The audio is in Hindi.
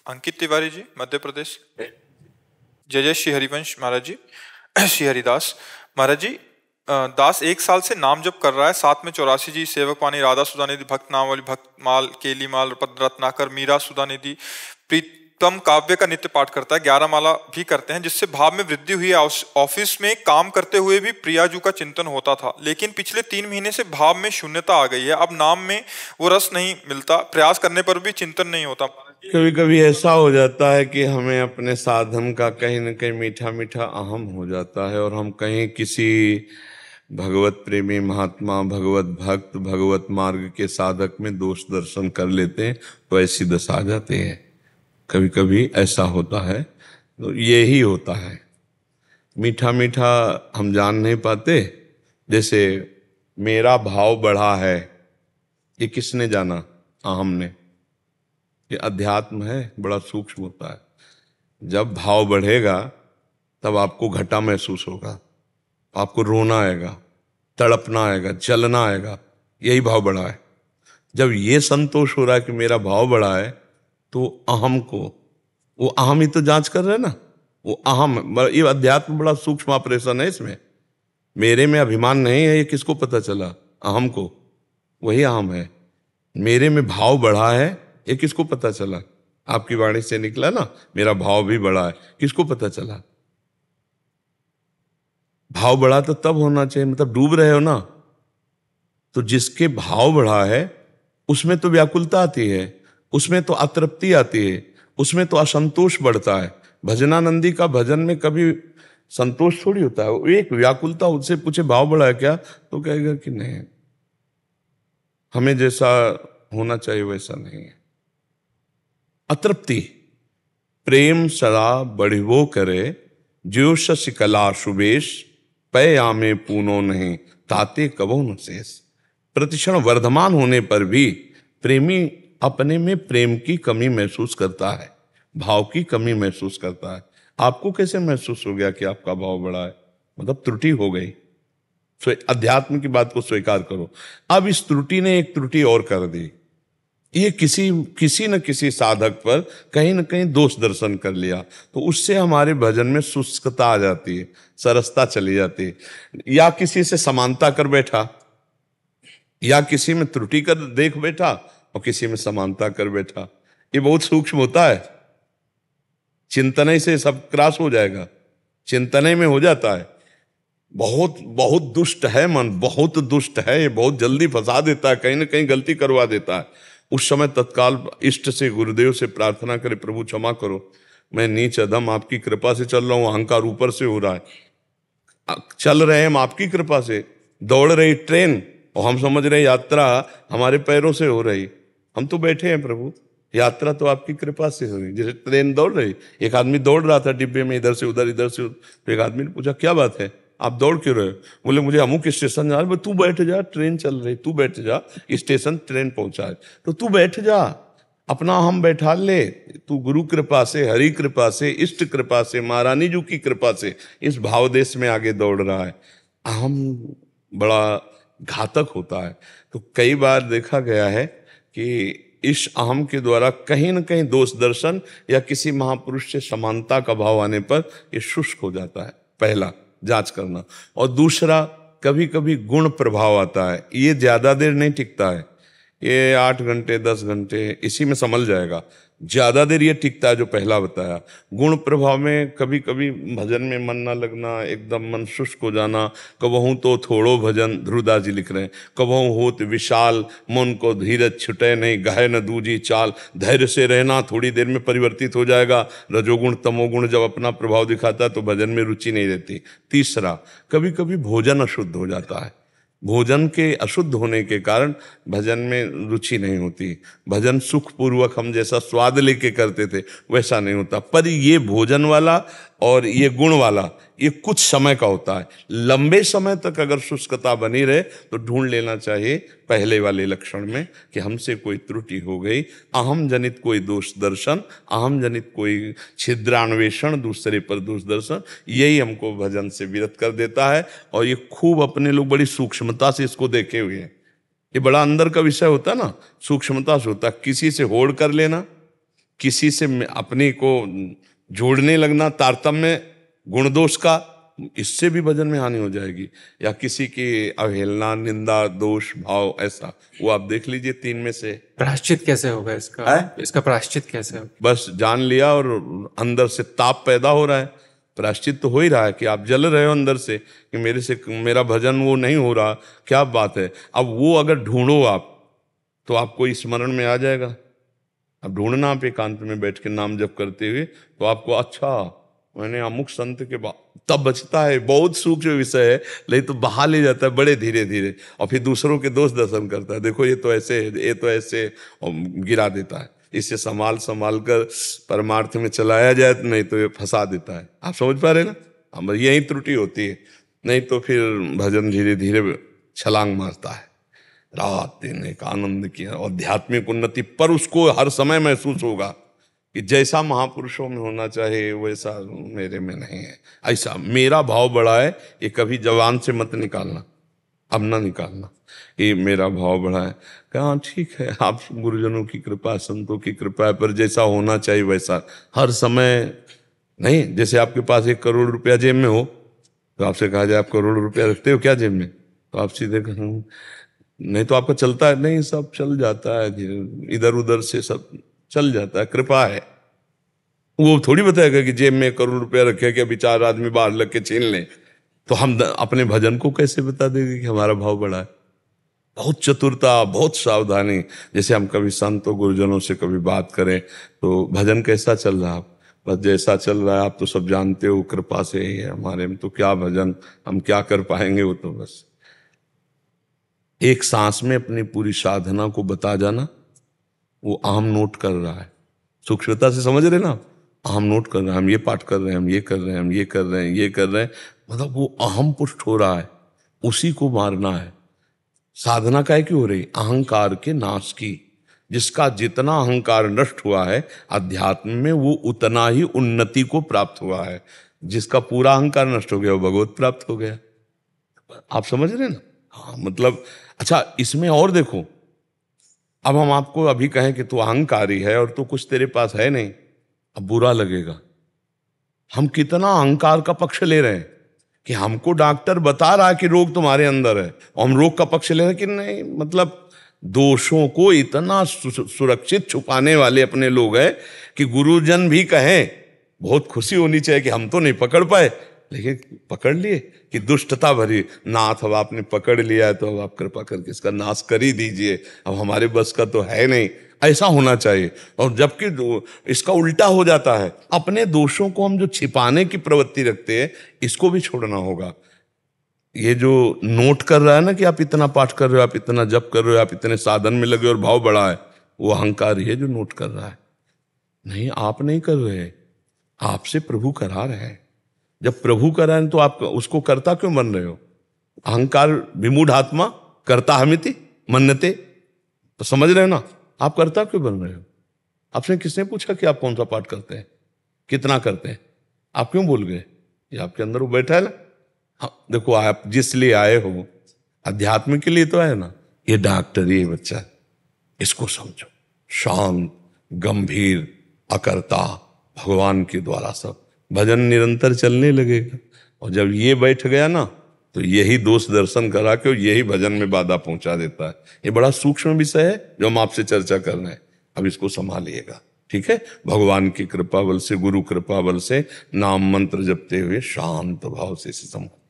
अंकित तिवारी जी, मध्य प्रदेश। जय जय श्री हरिवंश महाराज जी। श्री हरिदास महाराज जी। दास 1 साल से नाम जप कर रहा है, साथ में 84 जी, सेवक पानी, राधा सुधा निधि, भक्त नामावली, भक्त माल, केली माल, रत्नाकर, मीरा सुधा निधि, प्रीतम काव्य का नित्य पाठ करता है, 11 माला भी करते हैं, जिससे भाव में वृद्धि हुई है। ऑफिस में काम करते हुए भी प्रियाजू का चिंतन होता था, लेकिन पिछले 3 महीने से भाव में शून्यता आ गई है। अब नाम में वो रस नहीं मिलता, प्रयास करने पर भी चिंतन नहीं होता। कभी कभी ऐसा हो जाता है कि हमें अपने साधन का कहीं न कहीं मीठा मीठा अहम हो जाता है और हम कहीं किसी भगवत प्रेमी महात्मा, भगवत भक्त, भगवत मार्ग के साधक में दोष दर्शन कर लेते हैं, तो ऐसी दशा आ जाती है। कभी कभी ऐसा होता है, तो ये ही होता है। मीठा मीठा हम जान नहीं पाते। जैसे मेरा भाव बढ़ा है, ये किसने जाना? अहम ने। ये अध्यात्म है, बड़ा सूक्ष्म होता है। जब भाव बढ़ेगा तब आपको घटा महसूस होगा, आपको रोना आएगा, तड़पना आएगा, जलना आएगा। यही भाव बढ़ा है। जब ये संतोष हो रहा है कि मेरा भाव बढ़ा है, तो अहम को, वो अहम ही तो जांच कर रहे हैं ना। वो अहम, ये अध्यात्म बड़ा सूक्ष्म ऑपरेशन है। इसमें मेरे में अभिमान नहीं है, ये किसको पता चला? अहम को। वही अहम है। मेरे में भाव बढ़ा है, ये किसको पता चला? आपकी वाणी से निकला ना, मेरा भाव भी बढ़ा है। किसको पता चला? भाव बढ़ा तो तब होना चाहिए, मतलब डूब रहे हो ना, तो जिसके भाव बढ़ा है उसमें तो व्याकुलता आती है, उसमें तो अतृप्ति आती है, उसमें तो असंतोष बढ़ता है। भजनानंदी का भजन में कभी संतोष थोड़ी होता है। वो एक व्याकुलता, उससे पूछे भाव बढ़ा है क्या, तो कहेगा कि नहीं, हमें जैसा होना चाहिए वैसा नहीं है। अतृप्ति। प्रेम सदा बढ़िवो करे, ज्यो शशि कला सुबेश, पय आमे पूनो नहीं, ताते कबो न शेष। प्रतिक्षण वर्धमान होने पर भी प्रेमी अपने में प्रेम की कमी महसूस करता है, भाव की कमी महसूस करता है। आपको कैसे महसूस हो गया कि आपका भाव बढ़ा है? मतलब त्रुटि हो गई। अध्यात्म की बात को स्वीकार करो। अब इस त्रुटि ने एक त्रुटि और कर दी। ये किसी न किसी साधक पर कहीं न कहीं दोष दर्शन कर लिया, तो उससे हमारे भजन में शुष्कता आ जाती है, सरसता चली जाती है। या किसी से समानता कर बैठा, या किसी में त्रुटि कर देख बैठा और किसी में समानता कर बैठा। ये बहुत सूक्ष्म होता है। चिंतन से सब क्रॉस हो जाएगा, चिंतन में हो जाता है। बहुत बहुत दुष्ट है मन, बहुत दुष्ट है। ये बहुत जल्दी फंसा देता है, कहीं ना कहीं गलती करवा देता है। उस समय तत्काल इष्ट से, गुरुदेव से प्रार्थना करे, प्रभु क्षमा करो, मैं नीच अधम आपकी कृपा से चल रहा हूं, अहंकार ऊपर से हो रहा है। चल रहे हैं हम आपकी कृपा से, दौड़ रही ट्रेन और हम समझ रहे यात्रा हमारे पैरों से हो रही। हम तो बैठे हैं प्रभु, यात्रा तो आपकी कृपा से हो रही। जैसे ट्रेन दौड़ रही, एक आदमी दौड़ रहा था डिब्बे में, इधर से उधर, इधर से उधर। तो एक आदमी ने पूछा, क्या बात है, आप दौड़ क्यों रहे हो? बोले, मुझे अमुक स्टेशन जा रहा है। तू बैठ जा, ट्रेन चल रही, तू बैठ जा, स्टेशन ट्रेन पहुंचा है, तो तू बैठ जा, अपना हम बैठा ले। तू गुरु कृपा से, हरि कृपा से, इष्ट कृपा से, महारानी जी की कृपा से इस भाव देश में आगे दौड़ रहा है। अहम बड़ा घातक होता है। तो कई बार देखा गया है कि इस अहम के द्वारा कहीं न कहीं दोष दर्शन या किसी महापुरुष से समानता का भाव आने पर ये शुष्क हो जाता है। पहला जांच करना। और दूसरा, कभी कभी गुण प्रभाव आता है, ये ज्यादा देर नहीं टिकता है। ये 8 घंटे 10 घंटे इसी में संभल जाएगा। ज्यादा देर ये टिकता है जो पहला बताया। गुण प्रभाव में कभी कभी भजन में मन ना लगना, एकदम मन शुष्क हो जाना। कबहू तो थोड़ो भजन, ध्रुवदास जी लिख रहे हैं, कबहू होत विशाल, मन को धीरज छुटे नहीं, गहे न दूजी चाल। धैर्य से रहना, थोड़ी देर में परिवर्तित हो जाएगा। रजोगुण तमोगुण जब अपना प्रभाव दिखाता है तो भजन में रुचि नहीं रहती। तीसरा, कभी कभी भोजन अशुद्ध हो जाता है। भोजन के अशुद्ध होने के कारण भजन में रुचि नहीं होती। भजन सुखपूर्वक हम जैसा स्वाद लेके करते थे वैसा नहीं होता। पर ये भोजन वाला और ये गुण वाला ये कुछ समय का होता है। लंबे समय तक अगर शुष्कता बनी रहे तो ढूंढ लेना चाहिए पहले वाले लक्षण में कि हमसे कोई त्रुटि हो गई, अहम जनित कोई दोष दर्शन, अहम जनित कोई छिद्रान्वेषण, दूसरे पर दोष दर्शन, यही हमको भजन से विरत कर देता है। और ये खूब अपने लोग बड़ी सूक्ष्मता से इसको देखे हुए हैं। ये बड़ा अंदर का विषय होता है ना, सूक्ष्मता से होता है। किसी से होड़ कर लेना, किसी से अपने को जोड़ने लगना, तारतम्य गुण दोष का, इससे भी भजन में हानि हो जाएगी। या किसी की अवहेलना, निंदा, दोष भाव, ऐसा वो आप देख लीजिए, 3 में से। प्रायश्चित कैसे होगा इसका? है? इसका प्रायश्चित कैसे होगा? बस जान लिया और अंदर से ताप पैदा हो रहा है, प्रायश्चित तो हो ही रहा है कि आप जल रहे हो अंदर से कि मेरे से मेरा भजन वो नहीं हो रहा, क्या बात है। अब वो अगर ढूंढो आप तो आपको स्मरण में आ जाएगा। अब ढूंढना आप एकांत में बैठ के नाम जप करते हुए, तो आपको अच्छा मैंने अमुक संत के बाद तब बचता है। बहुत सूक्ष्म विषय है, लेकिन तो बहा ले जाता है बड़े धीरे धीरे, और फिर दूसरों के दोष दर्शन करता है, देखो ये तो ऐसे है, ये तो ऐसे, और गिरा देता है। इसे संभाल कर परमार्थ में चलाया जाए, तो नहीं तो ये फंसा देता है। आप समझ पा रहे ना? हम यही त्रुटि होती है, नहीं तो फिर भजन धीरे धीरे छलांग मारता है। रात दिन एक आनंद की आध्यात्मिक उन्नति पर उसको हर समय महसूस होगा कि जैसा महापुरुषों में होना चाहिए वैसा मेरे में नहीं है। ऐसा मेरा भाव बड़ा है, ये कभी जवान से मत निकालना, अब ना निकालना कि मेरा भाव बड़ा है। कहा ठीक है, आप गुरुजनों की कृपा, संतों की कृपा पर जैसा होना चाहिए वैसा हर समय नहीं। जैसे आपके पास 1 करोड़ रुपया जेब में हो, तो आपसे कहा जाए आप करोड़ रुपया रखते हो क्या जेब में, तो आप सीधे नहीं, तो आपका चलता है नहीं, सब चल जाता है, इधर उधर से सब चल जाता है, कृपा है। वो थोड़ी बताएगा कि जेब में 1 करोड़ रुपया रखे कि अभी 4 आदमी बाहर लग के छीन लें। तो हम अपने भजन को कैसे बता देंगे कि हमारा भाव बड़ा है? बहुत चतुरता, बहुत सावधानी। जैसे हम कभी संतों गुरुजनों से कभी बात करें तो भजन कैसा चल रहा है, बस जैसा चल रहा है आप तो सब जानते हो, कृपा से ही है हमारे में, तो क्या भजन हम क्या कर पाएंगे। वो तो बस एक सांस में अपनी पूरी साधना को बता जाना, वो अहम नोट कर रहा है। सूक्ष्मता से समझ रहे ना? अहम नोट कर रहे हैं, हम ये पाठ कर रहे हैं, हम ये कर रहे हैं, हम ये कर रहे हैं, ये कर रहे हैं, मतलब वो अहम पुष्ट हो रहा है, उसी को मारना है। साधना काय की हो रही? अहंकार के नाश की। जिसका जितना अहंकार नष्ट हुआ है अध्यात्म में, वो उतना ही उन्नति को प्राप्त हुआ है। जिसका पूरा अहंकार नष्ट हो गया वो भगवत प्राप्त हो गया। आप समझ रहे ना? हाँ, मतलब अच्छा, इसमें और देखो, अब हम आपको अभी कहें कि तू अहंकारी है और तो कुछ तेरे पास है नहीं, अब बुरा लगेगा। हम कितना अहंकार का पक्ष ले रहे हैं कि हमको डॉक्टर बता रहा है कि रोग तुम्हारे अंदर है, और हम रोग का पक्ष ले रहे हैं कि नहीं। मतलब दोषों को इतना सुरक्षित छुपाने वाले अपने लोग हैं कि गुरुजन भी कहें, बहुत खुशी होनी चाहिए कि हम तो नहीं पकड़ पाए, लेकिन पकड़ लिए कि दुष्टता भरी नाथ, अब आपने पकड़ लिया है तो अब आप कृपा करके इसका नाश कर ही दीजिए, अब हमारे बस का तो है नहीं। ऐसा होना चाहिए। और जबकि इसका उल्टा हो जाता है, अपने दोषों को हम जो छिपाने की प्रवृत्ति रखते हैं, इसको भी छोड़ना होगा। ये जो नोट कर रहा है ना कि आप इतना पाठ कर रहे हो, आप इतना जप कर रहे हो, आप इतने साधन में लगे और भाव बढ़ा है, वो अहंकार ही है जो नोट कर रहा है। नहीं, आप नहीं कर रहे, आपसे प्रभु करा रहे हैं। जब प्रभु करा है तो आप उसको करता क्यों बन रहे हो? अहंकार विमूढ़ आत्मा करता हमिति मन्नते, तो समझ रहे हो ना? आप करता क्यों बन रहे हो? आपसे किसने पूछा कि आप कौन सा पाठ करते हैं, कितना करते हैं? आप क्यों भूल गए? ये आपके अंदर वो बैठा है ना। हाँ, देखो, आप जिस लिए आए हो अध्यात्म के लिए तो आए ना। ये डॉक्टर, ये बच्चा, इसको समझो, शांत, गंभीर, अकर्ता, भगवान के द्वारा सब भजन निरंतर चलने लगेगा। और जब ये बैठ गया ना, तो यही दोष दर्शन करा के यही भजन में बाधा पहुंचा देता है। ये बड़ा सूक्ष्म विषय है जो हम आपसे चर्चा कर रहे हैं, अब इसको संभालिएगा, ठीक है? भगवान की कृपा बल से, गुरु कृपा बल से नाम मंत्र जपते हुए शांत भाव से संभाल।